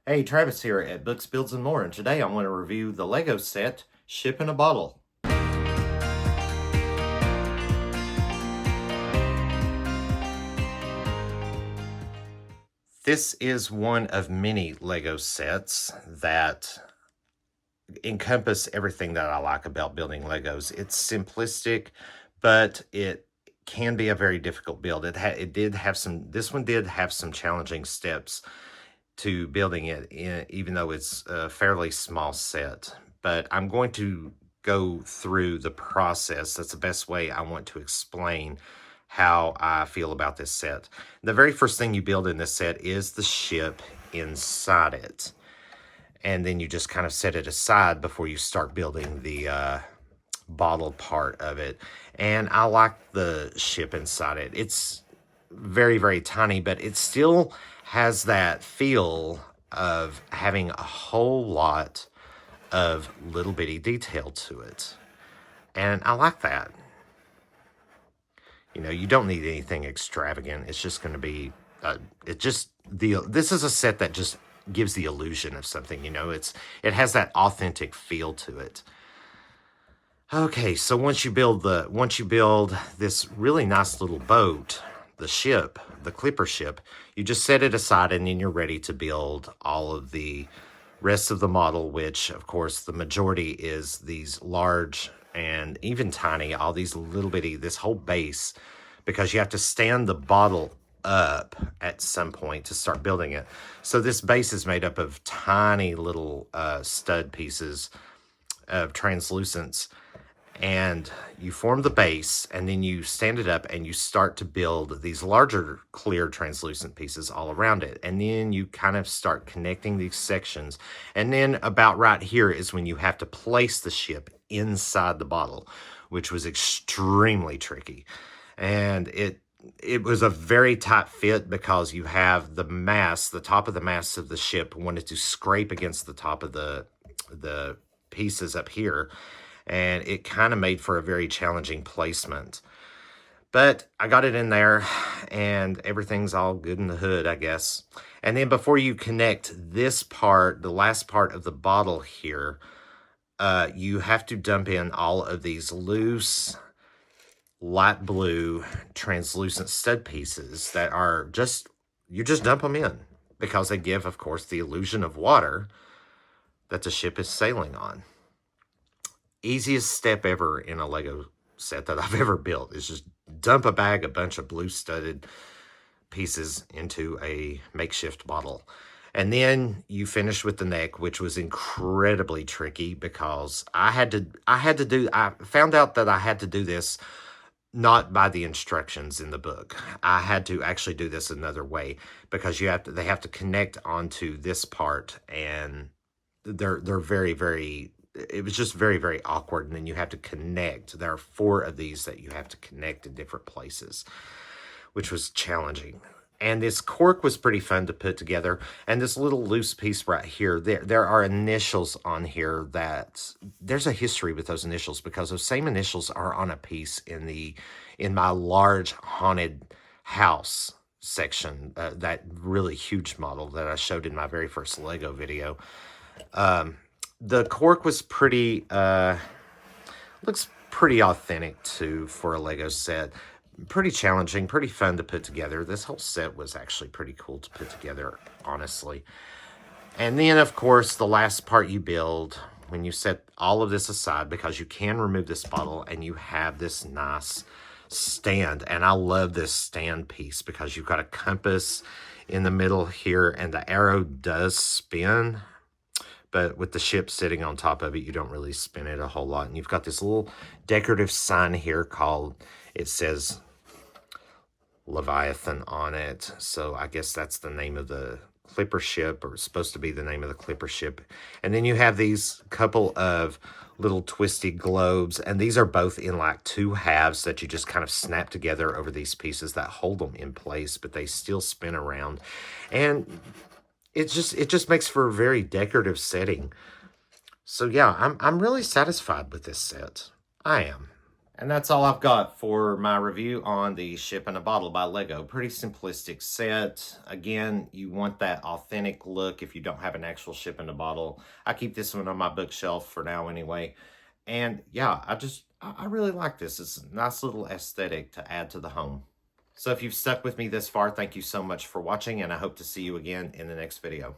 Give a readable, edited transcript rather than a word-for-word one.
Hey, Travis here at Books, Builds, and More, and today I want to review the Lego set, Ship in a Bottle. This is one of many Lego sets that encompass everything that I like about building Legos. It's simplistic, but it can be a very difficult build. This one did have some challenging steps to building it, even though it's a fairly small set. But I'm going to go through the process. That's the best way I want to explain how I feel about this set. The very first thing you build in this set is the ship inside it. And then you just kind of set it aside before you start building the bottle part of it. And I like the ship inside it. It's very, very tiny, but it still has that feel of having a whole lot of little bitty detail to it. And I like that. You know, you don't need anything extravagant. It's just going to be, this is a set that just gives the illusion of something, you know, it has that authentic feel to it. Okay, so once you build this really nice little boat, the ship, the clipper ship, you just set it aside and then you're ready to build all of the rest of the model, which of course the majority is these large and even tiny, all these little bitty, this whole base, because you have to stand the bottle up at some point to start building it. So this base is made up of tiny little stud pieces of translucence, and you form the base and then you stand it up and you start to build these larger clear translucent pieces all around it, and then you kind of start connecting these sections, and then about right here is when you have to place the ship inside the bottle, which was extremely tricky. And it was a very tight fit because you have the top of the mast of the ship wanted to scrape against the top of the pieces up here, and it kind of made for a very challenging placement. But I got it in there, and everything's all good in the hood, I guess. And then before you connect this part, the last part of the bottle here, you have to dump in all of these loose light blue translucent stud pieces that are you just dump them in because they give, of course, the illusion of water that the ship is sailing on. Easiest step ever in a Lego set that I've ever built is just dump a bunch of blue studded pieces into a makeshift bottle. And then you finish with the neck, which was incredibly tricky because I found out that I had to do this not by the instructions in the book. I had to actually do this another way because they have to connect onto this part, and they're very, very, it was just very, very awkward. And then you have to connect. There are 4 of these that you have to connect in different places, which was challenging. And this cork was pretty fun to put together. And this little loose piece right here, there are initials on here that there's a history with those initials because those same initials are on a piece in my large haunted house section, that really huge model that I showed in my very first Lego video. The cork was looks pretty authentic too for a Lego set. Pretty challenging, pretty fun to put together. This whole set was actually pretty cool to put together, honestly. And then, of course, the last part you build, when you set all of this aside, because you can remove this bottle, and you have this nice stand. And I love this stand piece because you've got a compass in the middle here, and the arrow does spin. But with the ship sitting on top of it, you don't really spin it a whole lot. And you've got this little decorative sign here it says Leviathan on it. So I guess that's the name of the clipper ship, or it's supposed to be the name of the clipper ship. And then you have these couple of little twisty globes, and these are both in like 2 halves that you just kind of snap together over these pieces that hold them in place, but they still spin around. And it just makes for a very decorative setting. So yeah, I'm really satisfied with this set. I am. And that's all I've got for my review on the Ship in a Bottle by Lego. Pretty simplistic set. Again, you want that authentic look if you don't have an actual ship in a bottle. I keep this one on my bookshelf for now anyway. And yeah, I really like this. It's a nice little aesthetic to add to the home. So if you've stuck with me this far, thank you so much for watching, and I hope to see you again in the next video.